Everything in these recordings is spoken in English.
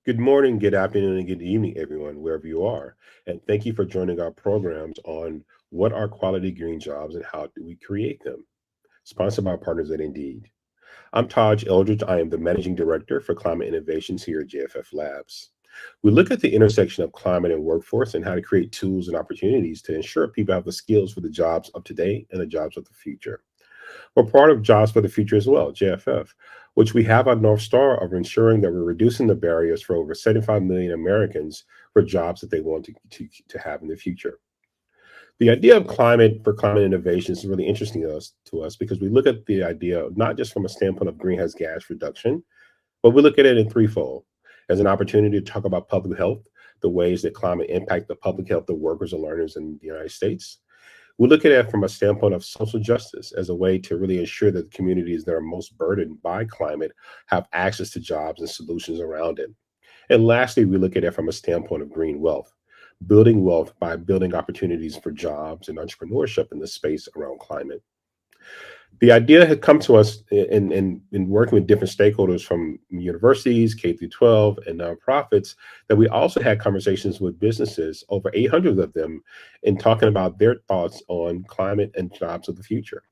Good morning, good afternoon, and good evening, everyone, wherever you are. And thank you for joining our programs on what are quality green jobs and how do we create them. Sponsored by our partners at Indeed. I'm Taj Eldridge. I am the Managing Director for Climate Innovations here at JFF Labs. We look at the intersection of climate and workforce and how to create tools and opportunities to ensure people have the skills for the jobs of today and the jobs of the future. We're part of Jobs for the Future as well, JFF, which we have our North Star of ensuring that we're reducing the barriers for over 75 million Americans for jobs that they want to have in the future. The idea of climate for climate innovation is really interesting to us because we look at the idea not just from a standpoint of greenhouse gas reduction, but we look at it in threefold as an opportunity to talk about public health, the ways that climate impact the public health of workers and learners in the United States. We look at it from a standpoint of social justice as a way to really ensure that the communities that are most burdened by climate have access to jobs and solutions around it. And lastly, we look at it from a standpoint of green wealth, building wealth by building opportunities for jobs and entrepreneurship in the space around climate. The idea had come to us in working with different stakeholders from universities, K through 12, and nonprofits, that we also had conversations with businesses, over 800 of them, in talking about their thoughts on climate and jobs of the future.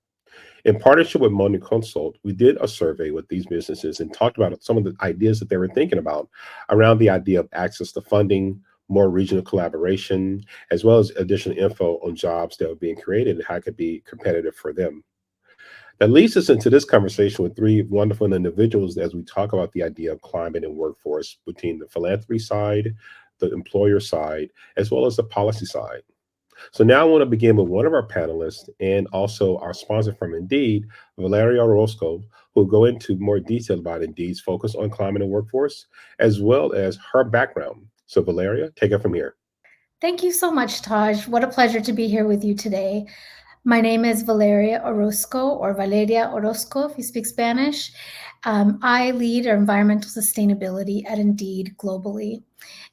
In partnership with Money Consult, we did a survey with these businesses and talked about some of the ideas that they were thinking about around the idea of access to funding, more regional collaboration, as well as additional info on jobs that are being created and how it could be competitive for them. That leads us into this conversation with three wonderful individuals as we talk about the idea of climate and workforce between the philanthropy side, the employer side, as well as the policy side. So now I want to begin with one of our panelists and also our sponsor from Indeed, Valeria Orozco, who will go into more detail about Indeed's focus on climate and workforce, as well as her background. So Valeria, take it from here. Thank you so much, Taj. What a pleasure to be here with you today. My name is Valeria Orozco, or Valeria Orozco if you speak Spanish. I lead our environmental sustainability at Indeed globally.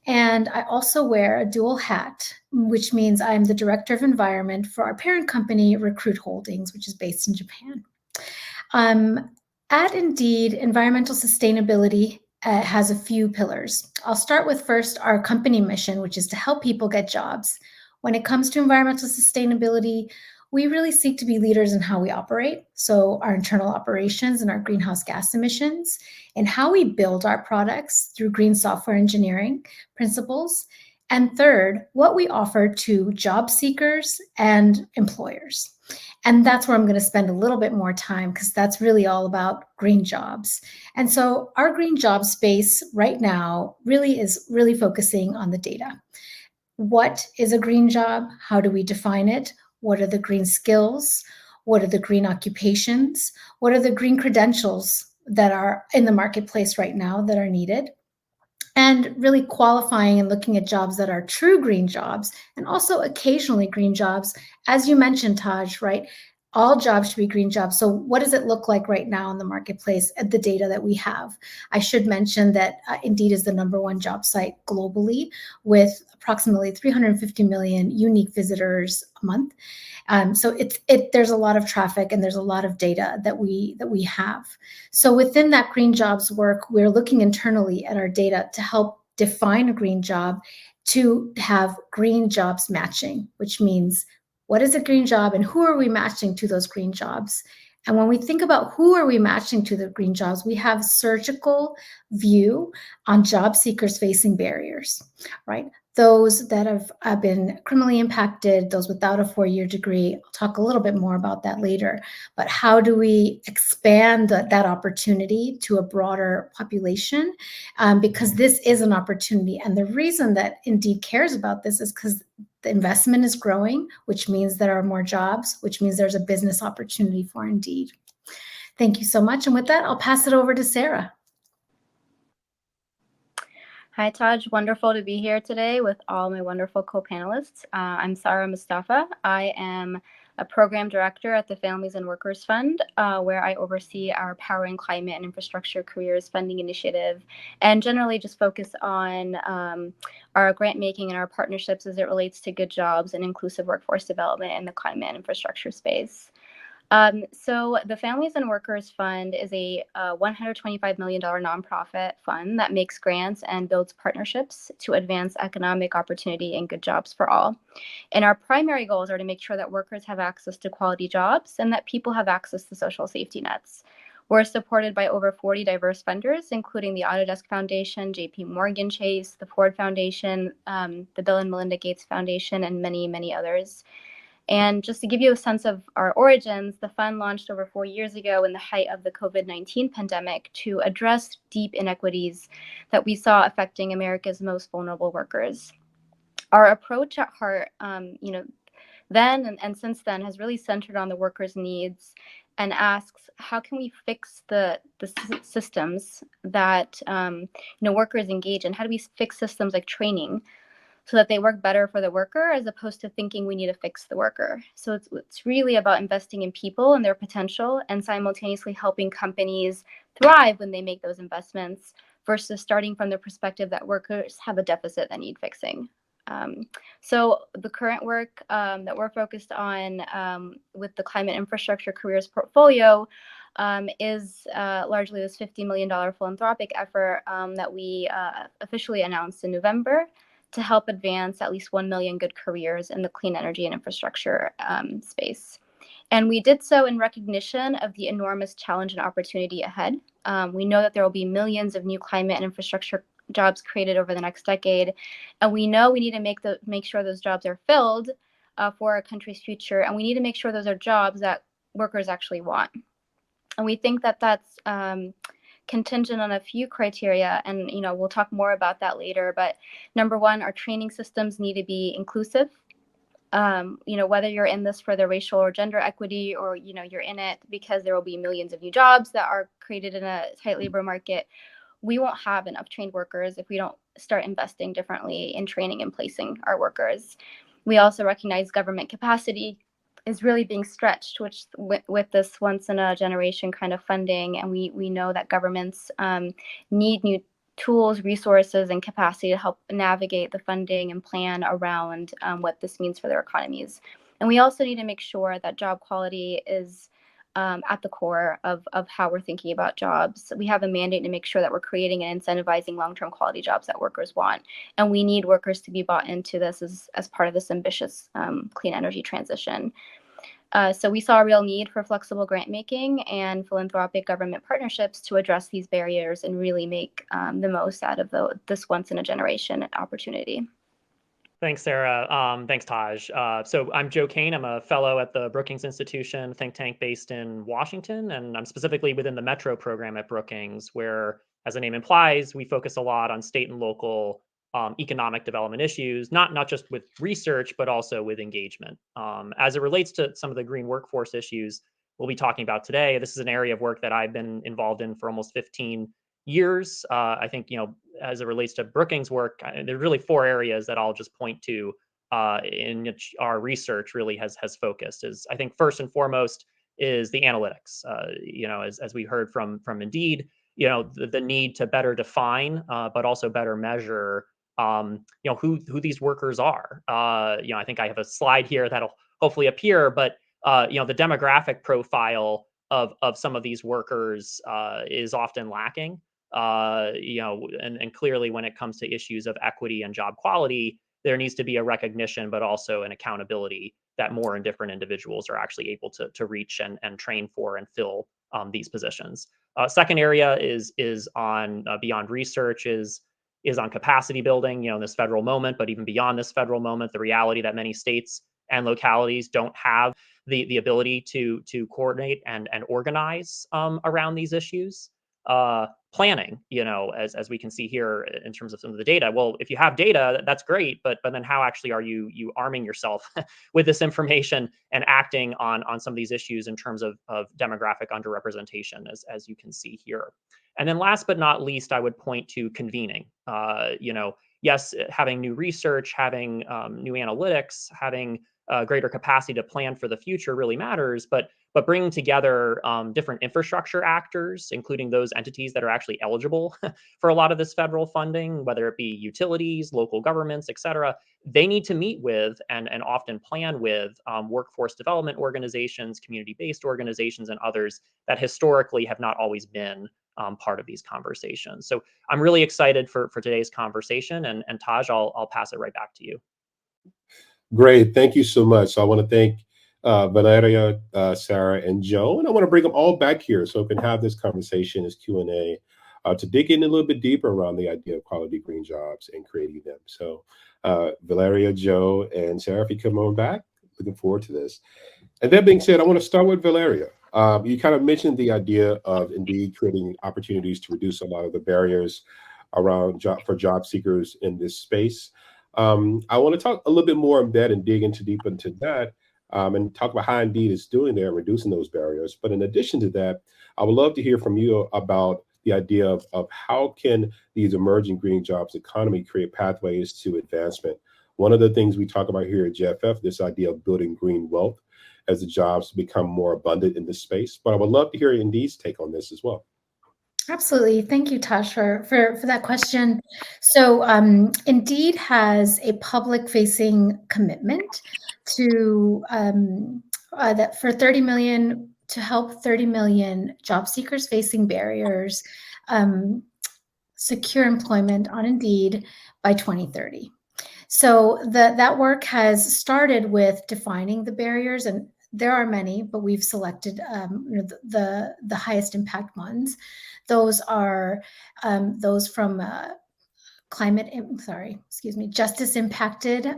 And I also wear a dual hat, which means I'm the director of environment for our parent company, Recruit Holdings, which is based in Japan. Um, at Indeed, environmental sustainability has a few pillars. I'll start with first our company mission, which is to help people get jobs. When it comes to environmental sustainability, we really seek to be leaders in how we operate. So, our internal operations and our greenhouse gas emissions, and how we build our products through green software engineering principles. And third, what we offer to job seekers and employers. And that's where I'm going to spend a little bit more time because that's really all about green jobs. And so our green job space right now really is really focusing on the data. What is a green job? How do we define it? What are the green skills? What are the green occupations? What are the green credentials that are in the marketplace right now that are needed? And really qualifying and looking at jobs that are true green jobs and also occasionally green jobs. As you mentioned, Taj, right? All jobs should be green jobs. So, what does it look like right now in the marketplace at the data that we have? I should mention that Indeed is the number one job site globally with approximately 350 million unique visitors a month. So there's a lot of traffic and there's a lot of data that we have. So within that green jobs work, we're looking internally at our data to help define a green job to have green jobs matching, which means what is a green job and who are we matching to those green jobs? And when we think about who are we matching to the green jobs, we have surgical view on job seekers facing barriers, right? Those that have been criminally impacted, those without a 4-year degree. I'll talk a little bit more about that later. But how do we expand that opportunity to a broader population? Because this is an opportunity. And the reason that Indeed cares about this is because the investment is growing, which means there are more jobs, which means there's a business opportunity for Indeed. Thank you so much. And with that, I'll pass it over to Sarah. Hi, Taj. Wonderful to be here today with all my wonderful co-panelists. I'm Sarah Mustafa. I am a program director at the Families and Workers Fund, where I oversee our Powering Climate and Infrastructure Careers Funding Initiative, and generally just focus on our grant making and our partnerships as it relates to good jobs and inclusive workforce development in the climate and infrastructure space. So the Families and Workers Fund is a $125 million nonprofit fund that makes grants and builds partnerships to advance economic opportunity and good jobs for all. And our primary goals are to make sure that workers have access to quality jobs and that people have access to social safety nets. We're supported by over 40 diverse funders, including the Autodesk Foundation, JP Morgan Chase, the Ford Foundation, the Bill and Melinda Gates Foundation, and many, many others. And just to give you a sense of our origins, the fund launched over 4 years ago in the height of the COVID-19 pandemic to address deep inequities that we saw affecting America's most vulnerable workers. Our approach at heart, then and since then, has really centered on the workers' needs and asks, how can we fix the systems that workers engage in? How do we fix systems like training so that they work better for the worker, as opposed to thinking we need to fix the worker? So it's really about investing in people and their potential, and simultaneously helping companies thrive when they make those investments, versus starting from the perspective that workers have a deficit that need fixing. So the current work that we're focused on with the Climate Infrastructure Careers portfolio is largely this $50 million philanthropic effort that we officially announced in November, to help advance at least 1 million good careers in the clean energy and infrastructure space. And we did so in recognition of the enormous challenge and opportunity ahead. We know that there will be millions of new climate and infrastructure jobs created over the next decade, and we know we need to make sure those jobs are filled for our country's future, and we need to make sure those are jobs that workers actually want. And we think that that's contingent on a few criteria, and we'll talk more about that later. But number one, our training systems need to be inclusive. Whether you're in this for the racial or gender equity, or you're in it because there will be millions of new jobs that are created in a tight labor market, we won't have enough trained workers if we don't start investing differently in training and placing our workers. We also recognize government capacity is really being stretched, which with this once in a generation kind of funding, and we know that governments need new tools, resources, and capacity to help navigate the funding and plan around what this means for their economies. And we also need to make sure that job quality is at the core of how we're thinking about jobs. We have a mandate to make sure that we're creating and incentivizing long-term quality jobs that workers want. And we need workers to be bought into this as part of this ambitious clean energy transition. So we saw a real need for flexible grant making and philanthropic government partnerships to address these barriers and really make the most out of this once in a generation opportunity. Thanks, Sarah. Thanks, Taj. So I'm Joe Kane. I'm a fellow at the Brookings Institution, think tank based in Washington, and I'm specifically within the Metro program at Brookings, where, as the name implies, we focus a lot on state and local economic development issues, not just with research, but also with engagement. As it relates to some of the green workforce issues we'll be talking about today, this is an area of work that I've been involved in for almost 15 years. I think, as it relates to Brookings work, there are really 4 areas that I'll just point to in which our research really has focused. Is, I think, first and foremost is the analytics. As we heard from Indeed, the need to better define, but also better measure, who these workers are. I think I have a slide here that'll hopefully appear, but the demographic profile of some of these workers is often lacking. And clearly, when it comes to issues of equity and job quality, there needs to be a recognition, but also an accountability that more and different individuals are actually able to reach and train for and fill these positions. Second area is on beyond research is on capacity building. In this federal moment, but even beyond this federal moment, the reality that many states and localities don't have the ability to coordinate and organize around these issues. Planning, as we can see here in terms of some of the data. Well, if you have data, that's great, but then how actually are you arming yourself with this information and acting on some of these issues in terms of demographic underrepresentation, as you can see here. And then last but not least, I would point to convening. Yes, having new research, having new analytics, having greater capacity to plan for the future really matters. But bringing together different infrastructure actors, including those entities that are actually eligible for a lot of this federal funding, whether it be utilities, local governments, et cetera, they need to meet with and often plan with workforce development organizations, community-based organizations, and others that historically have not always been part of these conversations. So I'm really excited for today's conversation. And Taj, I'll pass it right back to you. Great. Thank you so much. So I want to thank Valeria, Sarah, and Joe. And I want to bring them all back here so we can have this conversation, this Q&A, to dig in a little bit deeper around the idea of quality green jobs and creating them. So Valeria, Joe, and Sarah, if you come on back, looking forward to this. And that being said, I want to start with Valeria. You kind of mentioned the idea of indeed creating opportunities to reduce a lot of the barriers around for job seekers in this space. I want to talk a little bit more on that and dig deep into that and talk about how Indeed is doing there, reducing those barriers. But in addition to that, I would love to hear from you about the idea of how can these emerging green jobs economy create pathways to advancement. One of the things we talk about here at JFF, this idea of building green wealth as the jobs become more abundant in this space. But I would love to hear Indeed's take on this as well. Absolutely. Thank you, Tosh, for that question. So Indeed has a public-facing commitment to that for 30 million to help 30 million job seekers facing barriers secure employment on Indeed by 2030. So that work has started with defining the barriers, and there are many, but we've selected the highest impact ones. Those are those from justice impacted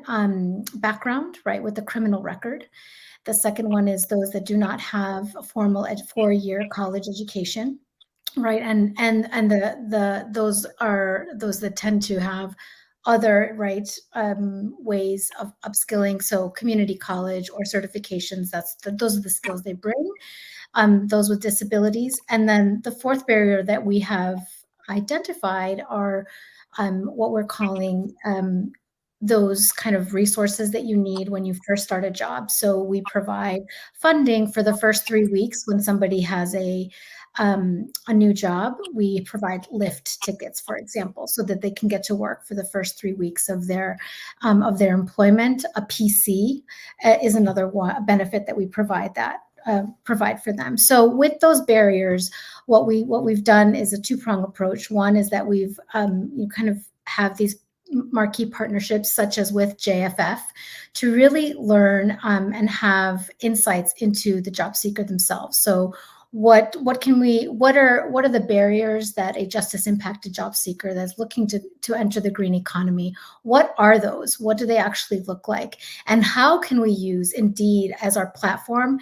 background, right, with a criminal record. The second one is those that do not have a formal 4-year college education, right, and those that tend to have other ways of upskilling, so community college or certifications. Those are the skills they bring. Those with disabilities, and then the fourth barrier that we have identified are what we're calling those kind of resources that you need when you first start a job. So we provide funding for the first 3 weeks when somebody has a new job. We provide Lyft tickets, for example, so that they can get to work for the first 3 weeks of their employment. A PC is another benefit that we provide for them. So with those barriers, what we've done is a two-prong approach. One is that we've you kind of have these marquee partnerships, such as with JFF, to really learn and have insights into the job seeker themselves. So what are the barriers that a justice impacted job seeker that's looking to enter the green economy, what are those? What do they actually look like? And how can we use Indeed as our platform,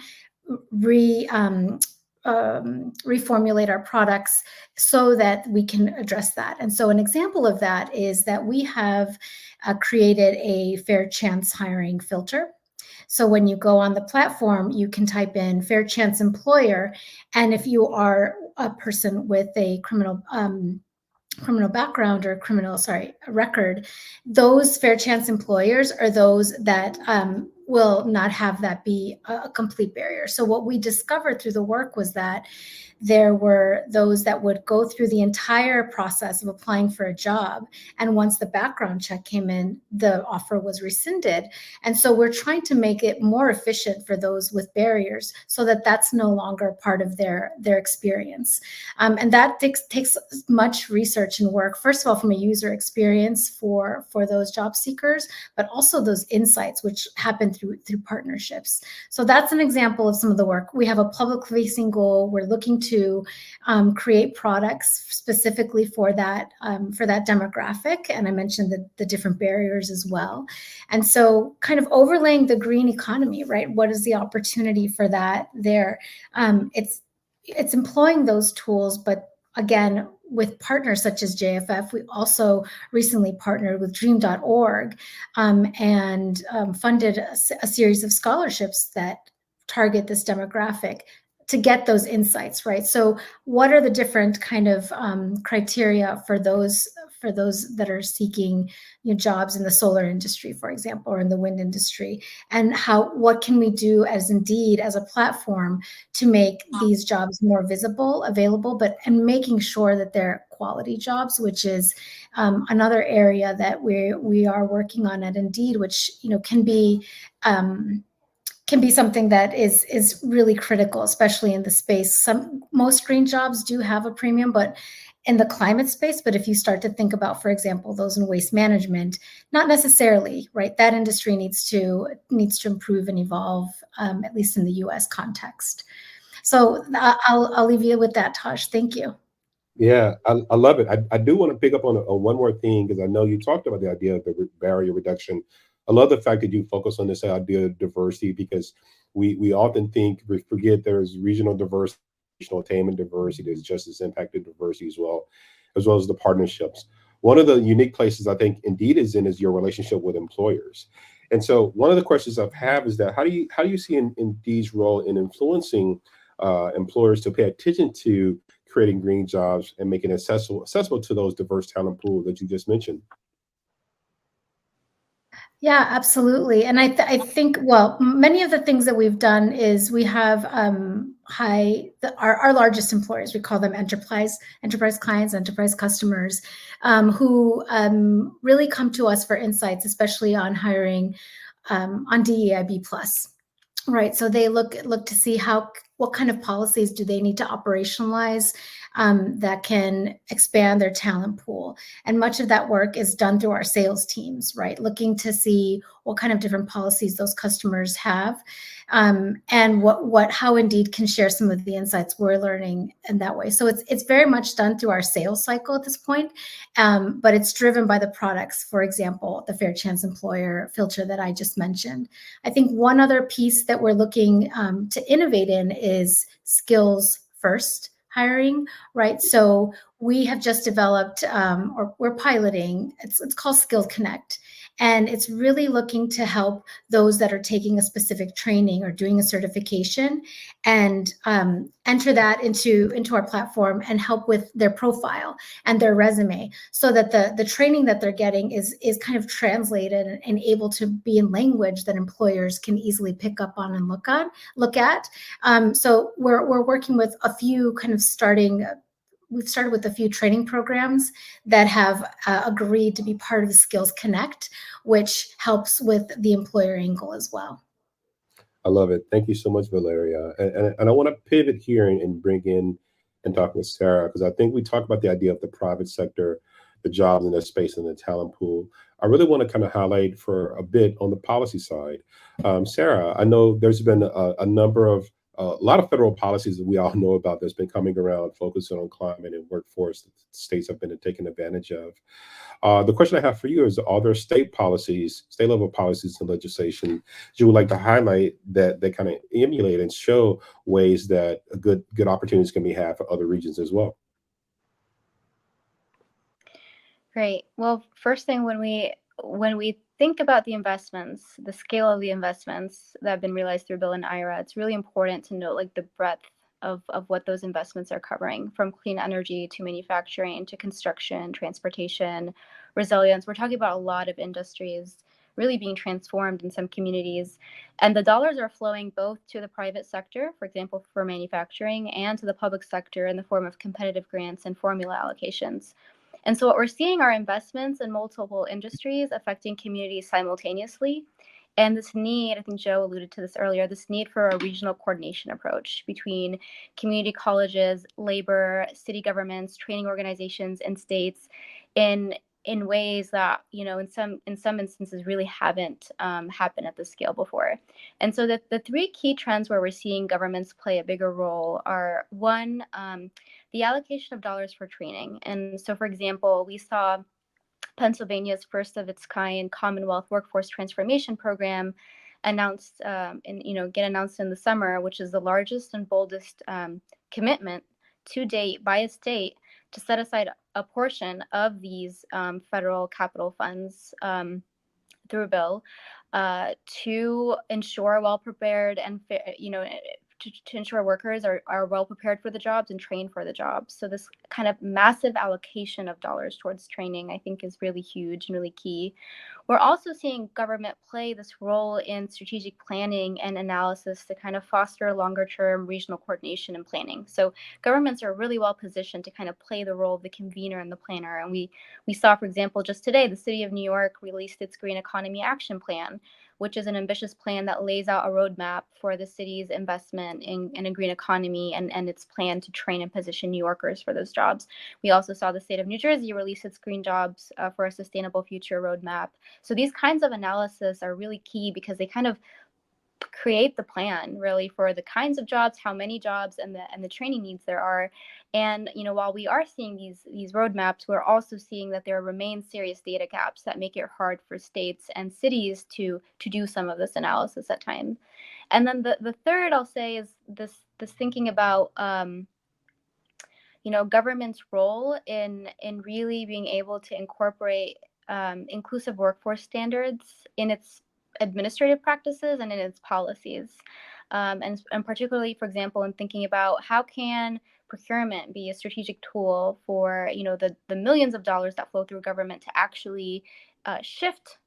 reformulate our products so that we can address that? And so an example of that is that we have created a fair chance hiring filter. So when you go on the platform, you can type in fair chance employer, and if you are a person with a criminal background or record, those fair chance employers are those that will not have that be a complete barrier. So what we discovered through the work was that there were those that would go through the entire process of applying for a job, and once the background check came in, the offer was rescinded. And so we're trying to make it more efficient for those with barriers so that that's no longer part of their experience. And that takes much research and work, first of all, from a user experience for those job seekers, but also those insights which happen through partnerships. So that's an example of some of the work. We have a public-facing goal. We're looking to create products specifically for that demographic, and I mentioned the different barriers as well. And so, kind of overlaying the green economy, right? What is the opportunity for that there? It's employing those tools, but again, with partners such as JFF, we also recently partnered with Dream.org and funded a series of scholarships that target this demographic. to get those insights, right? So what are the different kind of criteria for those that are seeking jobs in the solar industry, for example, or in the wind industry, and what can we do as Indeed as a platform to make these jobs more visible, available, and making sure that they're quality jobs, which is another area that we are working on at Indeed, which can be something that is really critical, especially in the space. Most green jobs do have a premium, but in the climate space. But if you start to think about, for example, those in waste management, not necessarily, right? That industry needs to improve and evolve, at least in the U.S. context. So I'll leave you with that, Taj. Thank you. Yeah, I love it. I do want to pick up on one more thing because I know you talked about the idea of the barrier reduction. I love the fact that you focus on this idea of diversity because we often we forget there's regional diversity, regional attainment diversity, there's justice impacted diversity as well as the partnerships. One of the unique places I think Indeed is in is your relationship with employers. And so one of the questions I've have is that how do you see Indeed's role in influencing employers to pay attention to creating green jobs and making it accessible to those diverse talent pool that you just mentioned? Yeah, absolutely. And I think, well, many of the things that we've done is we have our largest employers, we call them enterprise clients, enterprise customers, who really come to us for insights, especially on hiring on DEIB plus. Right. So they look to see what kind of policies do they need to operationalize that can expand their talent pool. And much of that work is done through our sales teams, right? Looking to see what kind of different policies those customers have, and how Indeed can share some of the insights we're learning in that way. So it's very much done through our sales cycle at this point, but it's driven by the products. For example, the Fair Chance Employer filter that I just mentioned. I think one other piece that we're looking to innovate in is skills first hiring, right? So we have just developed, or we're piloting, it's called Skills Connect. And it's really looking to help those that are taking a specific training or doing a certification and enter that into our platform and help with their profile and their resume, so that the training that they're getting is kind of translated and able to be in language that employers can easily pick up on and look at. So we're working with a few we've started with a few training programs that have agreed to be part of the Skills Connect, which helps with the employer angle as well. I love it. Thank you so much, Valeria. And I want to pivot here and bring in and talk with Sarah because I think we talk about the idea of the private sector, the jobs in the space and the talent pool. I really want to kind of highlight for a bit on the policy side. Sarah, I know there's been a lot of federal policies that we all know about that's been coming around, focusing on climate and workforce that states have been taking advantage of. The question I have for you is: are there state level policies and legislation you would like to highlight that kind of emulate and show ways that good opportunities can be had for other regions as well? Great. Well, first thing, when we think about the investments, the scale of the investments that have been realized through Bill and IRA, it's really important to note like the breadth of what those investments are covering, from clean energy to manufacturing to construction, transportation, resilience. We're talking about a lot of industries really being transformed in some communities. And the dollars are flowing both to the private sector, for example, for manufacturing, and to the public sector in the form of competitive grants and formula allocations. And so what we're seeing are investments in multiple industries affecting communities simultaneously. And this need, I think Joe alluded to this earlier, this need for a regional coordination approach between community colleges, labor, city governments, training organizations, and states in ways that, in some instances really haven't happened at this scale before. And so the three key trends where we're seeing governments play a bigger role are, one, the allocation of dollars for training. And so, for example, we saw Pennsylvania's first of its kind Commonwealth Workforce Transformation Program announced get announced in the summer, which is the largest and boldest commitment to date by a state to set aside a portion of these federal capital funds through a bill to ensure well-prepared and to ensure workers are well prepared for the jobs and trained for the jobs. So this kind of massive allocation of dollars towards training, I think, is really huge and really key. We're also seeing government play this role in strategic planning and analysis to kind of foster longer term regional coordination and planning. So governments are really well positioned to kind of play the role of the convener and the planner. And we saw, for example, just today, the city of New York released its Green Economy Action Plan, which is an ambitious plan that lays out a roadmap for the city's investment in a green economy and its plan to train and position New Yorkers for those jobs. We also saw the state of New Jersey release its Green Jobs for a Sustainable Future roadmap. So these kinds of analysis are really key because they kind of create the plan really for the kinds of jobs, how many jobs, and the training needs there are. And while we are seeing these roadmaps, we're also seeing that there remain serious data gaps that make it hard for states and cities to do some of this analysis at times. And then the third I'll say is this thinking about government's role in really being able to incorporate inclusive workforce standards in its administrative practices and in its policies. And particularly, for example, in thinking about how can procurement be a strategic tool for the millions of dollars that flow through government to actually shift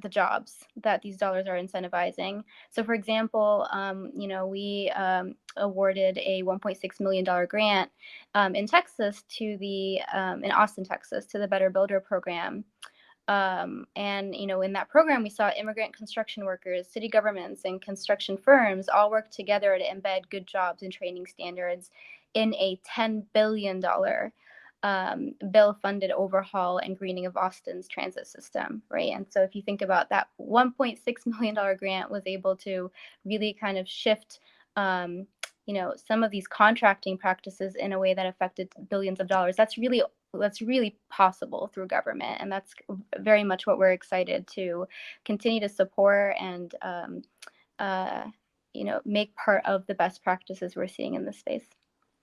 the jobs that these dollars are incentivizing. So, for example, we awarded a $1.6 million grant in Texas in Austin, Texas, to the Better Builder program. And in that program, we saw immigrant construction workers, city governments, and construction firms all work together to embed good jobs and training standards in a $10 billion bill-funded overhaul and greening of Austin's transit system, right? And so if you think about that, $1.6 million grant was able to really kind of shift some of these contracting practices in a way that affected billions of dollars. That's really possible through government, and that's very much what we're excited to continue to support and make part of the best practices we're seeing in this space.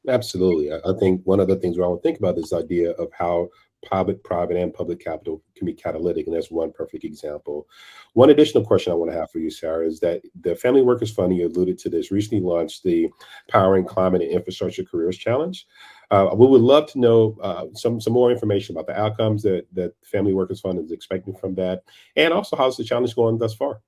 Absolutely. I think one of the things we all think about is this idea of how private and public capital can be catalytic, and that's one perfect example. One additional question I want to have for you, Sarah, is that the Family Workers Fund, you alluded to this, recently launched the Powering Climate and Infrastructure Careers Challenge. We would love to know some more information about the outcomes that the Family Workers Fund is expecting from that, and also how's the challenge going thus far?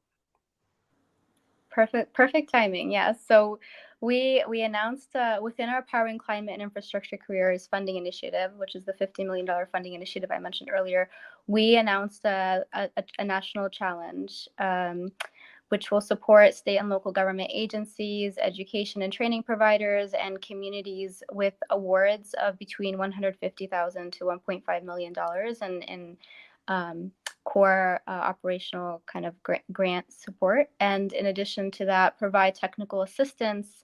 Perfect timing. Yeah. So we announced within our Powering Climate and Infrastructure Careers funding initiative, which is the $50 million funding initiative I mentioned earlier, we announced a national challenge, which will support state and local government agencies, education and training providers, and communities with awards of between $150,000 to $1.5 million in core operational kind of grant support. And in addition to that, provide technical assistance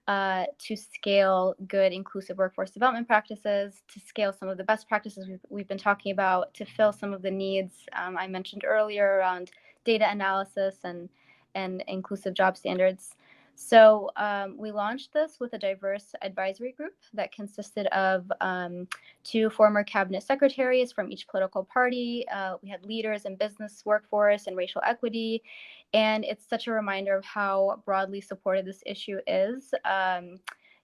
to scale good inclusive workforce development practices, to scale some of the best practices we've been talking about, to fill some of the needs I mentioned earlier around data analysis and inclusive job standards. So we launched this with a diverse advisory group that consisted of 2 former cabinet secretaries from each political party. We had leaders in business, workforce, and racial equity. And it's such a reminder of how broadly supported this issue is,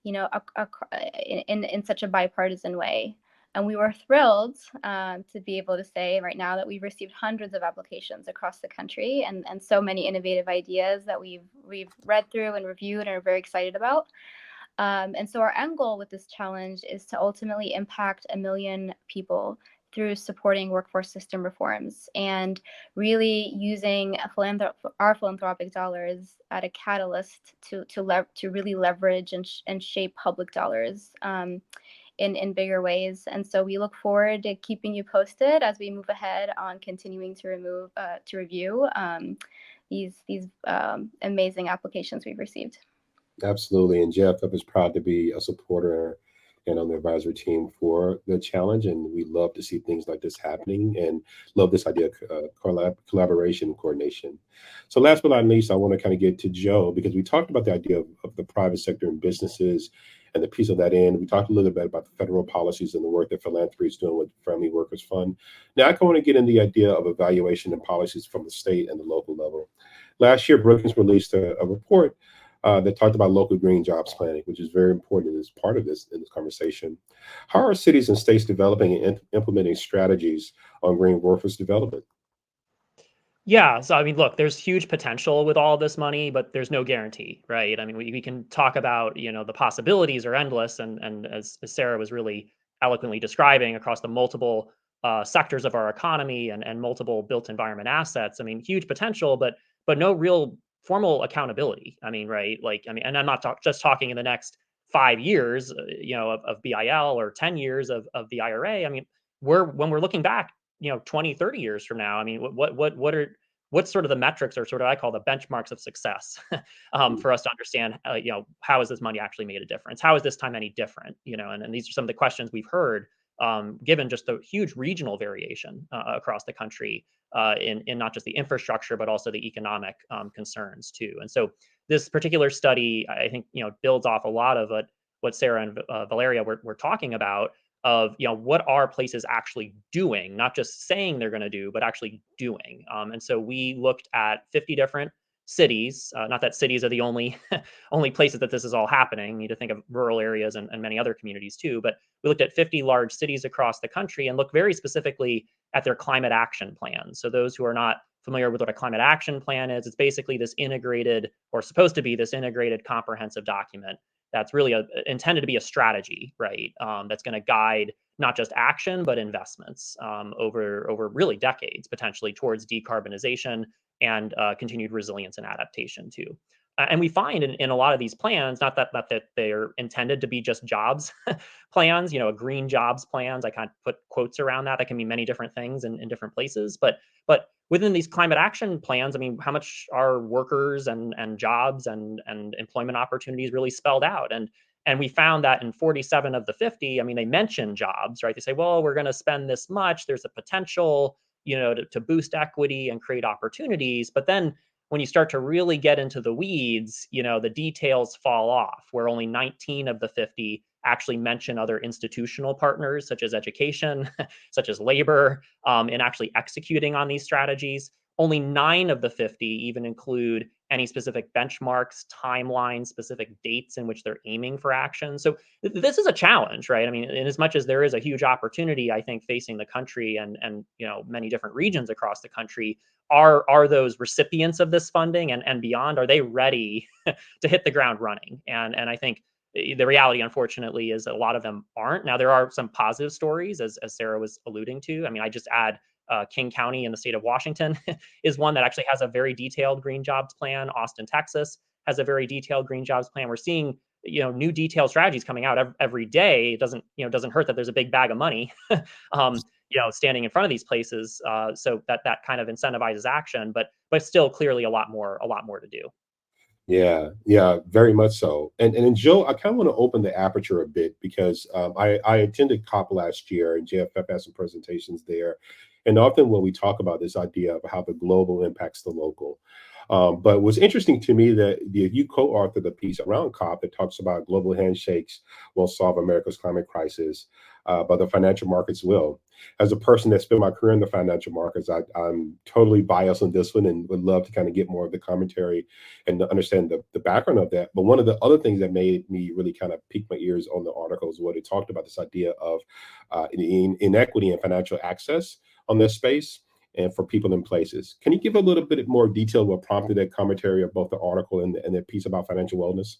in such a bipartisan way. And we were thrilled to be able to say right now that we've received hundreds of applications across the country and so many innovative ideas that we've read through and reviewed and are very excited about. And so our end goal with this challenge is to ultimately impact 1 million people through supporting workforce system reforms and really using our philanthropic dollars as a catalyst to really leverage and shape public dollars in bigger ways. And so we look forward to keeping you posted as we move ahead on continuing to review these amazing applications we've received. Absolutely. And Jeff is proud to be a supporter and on the advisory team for the challenge. And we love to see things like this happening and love this idea of collaboration and coordination. So last but not least, I want to kind of get to Joe, because we talked about the idea of the private sector and businesses and the piece of that end. We talked a little bit about the federal policies and the work that philanthropy is doing with Family Workers Fund. Now I want to get in the idea of evaluation and policies from the state and the local level. Last year, Brookings released a report that talked about local green jobs planning, which is very important as part of this in this conversation. How are cities and states developing and implementing strategies on green workforce development? Yeah. So, I mean, look, there's huge potential with all this money, but there's no guarantee, right? I mean, we can talk about, the possibilities are endless. And as Sarah was really eloquently describing across the multiple sectors of our economy and multiple built environment assets, I mean, huge potential, but no real formal accountability. I mean, right? Like, I mean, and I'm not just talking in the next 5 years, of BIL or 10 years of the IRA. I mean, when we're looking back 20, 30 years from now, I mean, what's sort of the metrics or sort of I call the benchmarks of success for us to understand, how has this money actually made a difference? How is this time any different? And these are some of the questions we've heard, given just the huge regional variation across the country in not just the infrastructure, but also the economic concerns too. And so this particular study, I think, builds off a lot of what Sarah and Valeria were talking about of what are places actually doing, not just saying they're going to do, but actually doing. And so we looked at 50 different cities. Not that cities are the only only places that this is all happening. You need to think of rural areas and many other communities too. But we looked at 50 large cities across the country and looked very specifically at their climate action plans. So those who are not familiar with what a climate action plan is, it's basically this integrated, or supposed to be this integrated comprehensive document that's really intended to be a strategy, right? That's going to guide not just action but investments over really decades potentially towards decarbonization and continued resilience and adaptation too. And we find in a lot of these plans, not that they're intended to be just jobs plans, green jobs plans. I kind of put quotes around that. That can mean many different things in different places. But within these climate action plans, I mean, how much are workers and jobs and employment opportunities really spelled out? And we found that in 47 of the 50, I mean, they mention jobs, right? They say, well, we're going to spend this much. There's a potential, to boost equity and create opportunities. But then when you start to really get into the weeds, the details fall off, where only 19 of the 50 actually mention other institutional partners, such as education, such as labor, in actually executing on these strategies. Only 9 of the 50 even include any specific benchmarks, timelines, specific dates in which they're aiming for action. So this is a challenge, right? I mean, in as much as there is a huge opportunity, I think, facing the country and many different regions across the country, are those recipients of this funding and beyond, are they ready to hit the ground running? And I think the reality, unfortunately, is that a lot of them aren't. Now, there are some positive stories, as Sarah was alluding to. I mean, I just add King County in the state of Washington is one that actually has a very detailed green jobs plan. Austin, Texas has a very detailed green jobs plan. We're seeing new detailed strategies coming out every day. It doesn't hurt that there's a big bag of money standing in front of these places, so that kind of incentivizes action, but still clearly a lot more to do. Yeah, yeah, very much so. And then Joe, I kind of want to open the aperture a bit because I attended COP last year and JFF had some presentations there. And often when we talk about this idea of how the global impacts the local. But what's interesting to me that you co-authored a piece around COP that talks about global handshakes will solve America's climate crisis, but the financial markets will. As a person that spent my career in the financial markets, I'm totally biased on this one and would love to kind of get more of the commentary and to understand the background of that. But one of the other things that made me really kind of pique my ears on the articles, what it talked about this idea of inequity and financial access on this space and for people in places. Can you give a little bit more detail what prompted that commentary of both the article and the piece about financial wellness?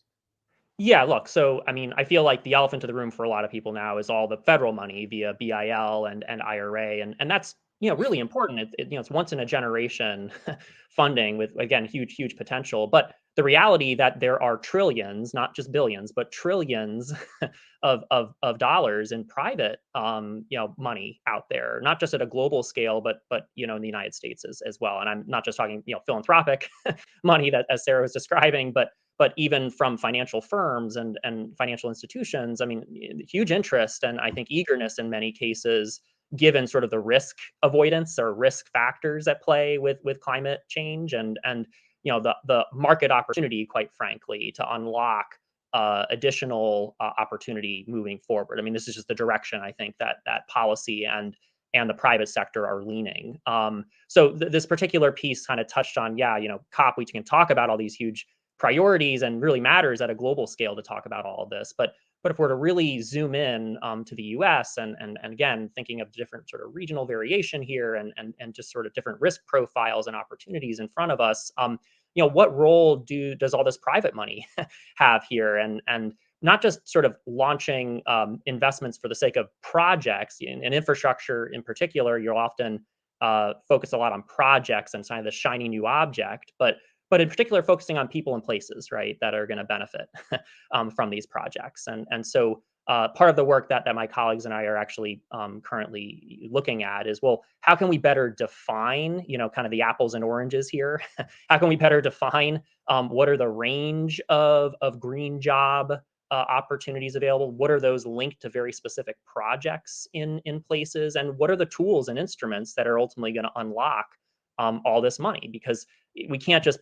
Yeah, look, so I mean, I feel like the elephant in the room for a lot of people now is all the federal money via BIL and IRA, and that's really important. It's once in a generation funding with, again, huge potential. But the reality that there are trillions, not just billions, but trillions of dollars in private money out there, not just at a global scale, but in the United States as well. And I'm not just talking philanthropic money that, as Sarah was describing, but even from financial firms and financial institutions. I mean, huge interest and I think eagerness in many cases, given sort of the risk avoidance or risk factors at play with climate change and the market opportunity, quite frankly, to unlock additional opportunity moving forward. I mean, this is just the direction I think that policy and the private sector are leaning. So this particular piece kind of touched on, COP. We can talk about all these huge priorities and really matters at a global scale to talk about all of this. But if we're to really zoom in to the U.S. and again thinking of different sort of regional variation here and just sort of different risk profiles and opportunities in front of us, what role does all this private money have here? And not just sort of launching investments for the sake of projects in infrastructure in particular. You'll often focus a lot on projects and kind of the shiny new object, but in particular focusing on people and places, right, that are going to benefit from these projects. And so part of the work that my colleagues and I are actually currently looking at is, well, how can we better define, kind of the apples and oranges here? How can we better define what are the range of green job opportunities available? What are those linked to very specific projects in places? And what are the tools and instruments that are ultimately going to unlock all this money? Because we can't just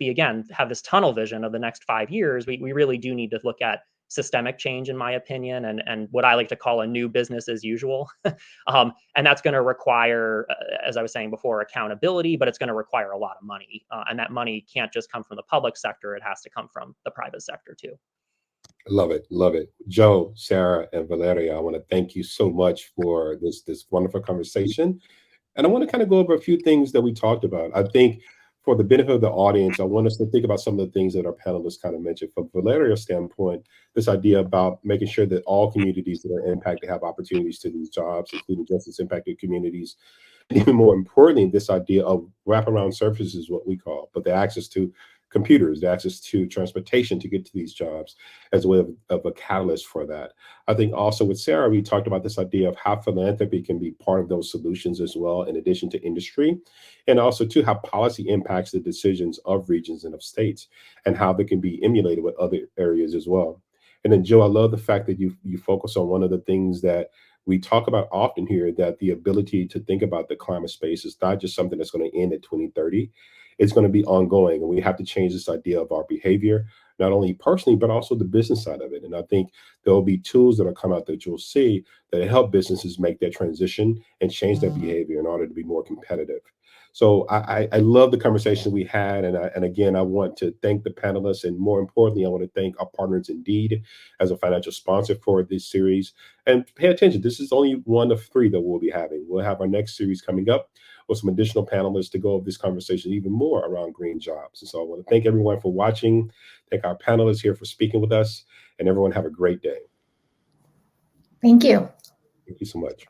have this tunnel vision of the next 5 years. We really do need to look at systemic change, in my opinion, and what I like to call a new business as usual. And that's going to require, as I was saying before, accountability, but it's going to require a lot of money. And that money can't just come from the public sector. It has to come from the private sector too. Love it. Love it. Joe, Sarah, and Valeria, I want to thank you so much for this wonderful conversation. And I want to kind of go over a few things that we talked about. I think for the benefit of the audience, I want us to think about some of the things that our panelists kind of mentioned. From Valeria's standpoint, this idea about making sure that all communities that are impacted have opportunities to these jobs, including justice impacted communities. And even more importantly, this idea of wraparound services, what we call, but the access to computers, the access to transportation to get to these jobs as a way of a catalyst for that. I think also with Sarah, we talked about this idea of how philanthropy can be part of those solutions as well, in addition to industry, and also too how policy impacts the decisions of regions and of states and how they can be emulated with other areas as well. And then Joe, I love the fact that you focus on one of the things that we talk about often here, that the ability to think about the climate space is not just something that's going to end at 2030. It's going to be ongoing, and we have to change this idea of our behavior, not only personally, but also the business side of it. And I think there will be tools that will come out that you'll see that help businesses make that transition and change their behavior in order to be more competitive. So I love the conversation we had. And again, I want to thank the panelists. And more importantly, I want to thank our partners Indeed as a financial sponsor for this series. And pay attention, this is only one of 3 that we'll be having. We'll have our next series coming up with some additional panelists to go over this conversation even more around green jobs. And so I want to thank everyone for watching, thank our panelists here for speaking with us, and everyone have a great day. Thank you. Thank you so much.